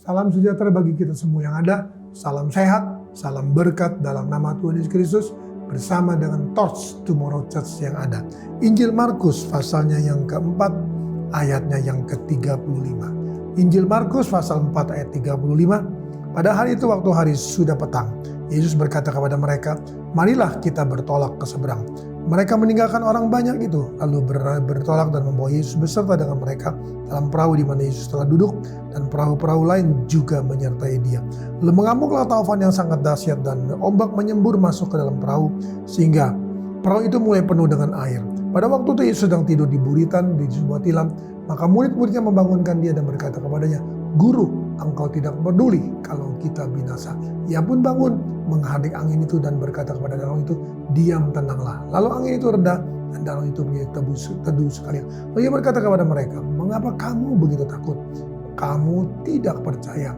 Salam sejahtera bagi kita semua yang ada. Salam sehat, salam berkat dalam nama Tuhan Yesus Kristus bersama dengan Torch Tomorrow Church yang ada. Injil Markus pasalnya yang keempat, ayatnya yang ke-35. Injil Markus pasal 4 ayat 35. Pada hari itu waktu hari sudah petang, Yesus berkata kepada mereka, "Marilah kita bertolak ke seberang." Mereka meninggalkan orang banyak itu, lalu bertolak dan membawa Yesus beserta dengan mereka dalam perahu di mana Yesus telah duduk, dan perahu-perahu lain juga menyertai dia. Lalu mengamuklah taufan yang sangat dahsyat dan ombak menyembur masuk ke dalam perahu, sehingga perahu itu mulai penuh dengan air. Pada waktu itu Yesus sedang tidur di buritan di sebuah tilam, maka murid-muridnya membangunkan dia dan berkata kepadanya, "Guru, Engkau tidak peduli kalau kita binasa." Ia pun bangun, menghadik angin itu dan berkata kepada danau itu, "Diam, tenanglah." Lalu angin itu reda dan danau itu menjadi teduh sekali. Lalu ia berkata kepada mereka, "Mengapa kamu begitu takut? Kamu tidak percaya."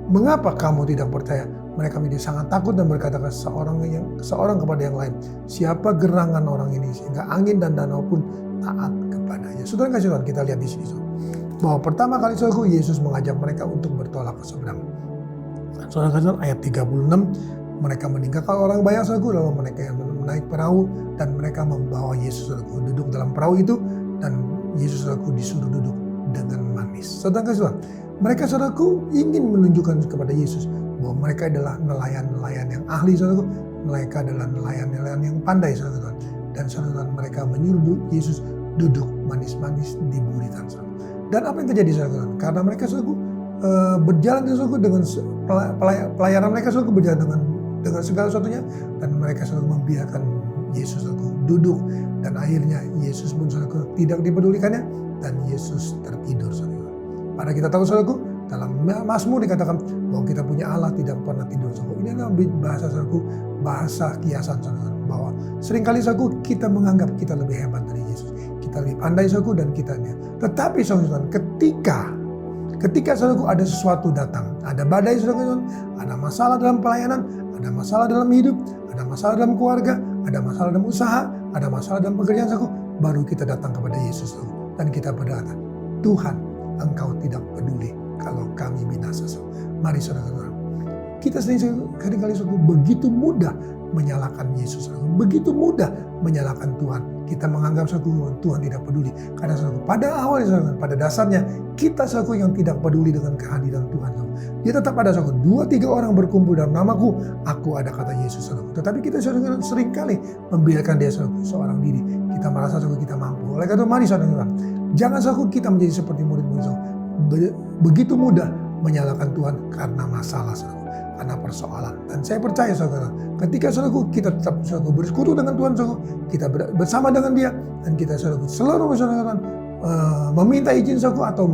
Mengapa kamu tidak percaya? Mereka menjadi sangat takut dan berkata seorang kepada yang lain, "Siapa gerangan orang ini sehingga angin dan danau pun taat kepadanya?" Saudara kasih Tuhan, kita lihat di sini bahwa pertama kali saudaraku Yesus mengajak mereka untuk bertolak ke seberang. Saudara kasih Tuhan, ayat 36, mereka meninggalkan orang banyak saudaraku, lalu mereka yang menaik perahu dan mereka membawa Yesus saudaraku duduk dalam perahu itu, dan Yesus saudaraku disuruh duduk dengan manis. Saudara kasih Tuhan, mereka saudaraku ingin menunjukkan kepada Yesus bahwa mereka adalah nelayan-nelayan yang ahli saudaraku, mereka adalah nelayan-nelayan yang pandai saudara. Dan saudara, mereka menyuruh Yesus duduk manis-manis di buritan saudara. Dan apa yang terjadi saudara? Karena mereka saudaraku berjalan saudaraku dengan pelayanan mereka saudaraku berjalan dengan segala sesuatunya, dan mereka saudaraku membiarkan Yesus saudaraku duduk, dan akhirnya Yesus pun saudaraku tidak dipedulikannya dan Yesus tertidur saudara. Pada kita tahu saudaraku, dalam Mazmur dikatakan bahwa kita punya Allah tidak pernah tidur saudaraku. Ini adalah bahasa saudaraku, bahasa kiasan saudara, bahwa seringkali saudaraku kita menganggap kita lebih hebat dari Yesus, kita lebih pandai saudaraku dan kita. Tetapi saudara, ketika saudaraku ada sesuatu datang, ada badai saudara, ada masalah dalam pelayanan, ada masalah dalam hidup, ada masalah dalam keluarga, ada masalah dalam usaha, ada masalah dalam pekerjaan saudaraku, baru kita datang kepada Yesus saudaraku, dan kita berkata, "Tuhan, Engkau tidak peduli kalau kami binasa." Mari saudara, kita seringkali begitu mudah menyalahkan Yesus, begitu mudah menyalahkan Tuhan. Kita menganggap Tuhan tidak peduli. Karena pada awalnya, pada dasarnya kita yang tidak peduli dengan kehadiran Tuhan. Dia tetap ada 2-3 orang berkumpul dalam namaku, aku ada, kata Yesus. Tetapi kita seringkali membiarkan dia seorang diri. Kita merasa kita mampu. Oleh karena itu mari saudara, jangan kita menjadi seperti murid-murid begitu mudah menyalahkan Tuhan karena masalah karena persoalan. Dan saya percaya saudara, ketika saudaraku kita tetap bersekutu dengan Tuhan saudara, kita bersama dengan Dia, dan kita selalu meminta izin saudara atau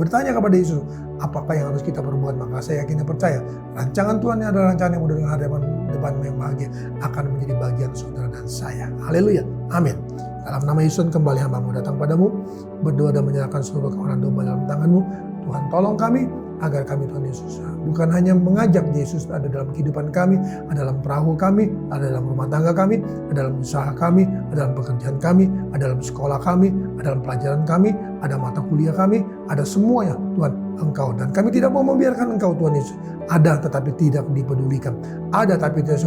bertanya kepada Yesus, apakah yang harus kita perbuat, maka saya yakin dan percaya rancangan Tuhan adalah rancangan yang mudah dengan hadapan depan yang bahagia akan menjadi bagian saudara dan saya. Haleluya, amin. Dalam nama Yesus kembali hamba-Mu datang padamu, berdoa dan menyerahkan seluruh kawanan domba dalam tangan-Mu. Tuhan tolong kami agar kami Tuhan Yesus bukan hanya mengajak Yesus ada dalam kehidupan kami, ada dalam perahu kami, ada dalam rumah tangga kami, ada dalam usaha kami, ada dalam pekerjaan kami, ada dalam sekolah kami, ada dalam pelajaran kami, ada mata kuliah kami, ada semuanya Tuhan Engkau. Dan kami tidak mau membiarkan Engkau Tuhan Yesus ada tetapi tidak dipedulikan, ada tapi tidak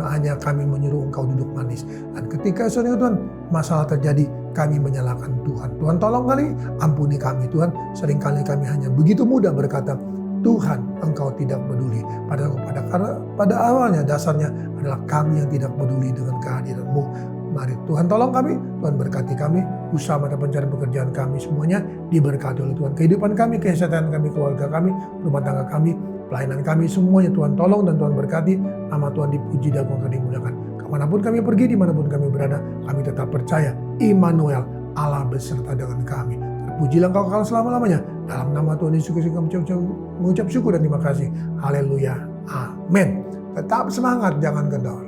hanya kami menyuruh Engkau duduk manis. Dan ketika saudara Tuhan masalah terjadi, kami menyalahkan Tuhan. Tuhan tolong kami, ampuni kami Tuhan. Seringkali kami hanya begitu mudah berkata, Tuhan Engkau tidak peduli. Pada awalnya dasarnya adalah kami yang tidak peduli dengan kehadiran-Mu. Mari Tuhan tolong kami, Tuhan berkati kami, usaha mata pencarian pekerjaan kami semuanya diberkati oleh Tuhan. Kehidupan kami, kesehatan kami, keluarga kami, rumah tangga kami, pelayanan kami semuanya Tuhan tolong dan Tuhan berkati. Nama Tuhan dipuji dan dimuliakan. Kemanapun kami pergi, dimanapun kami berada, kami tetap percaya Immanuel, Allah beserta dengan kami. Terpujilah Engkau kekal selama-lamanya. Dalam nama Tuhan Yesus Kristus kami mengucap syukur dan terima kasih. Haleluya, amin. Tetap semangat, jangan kendor.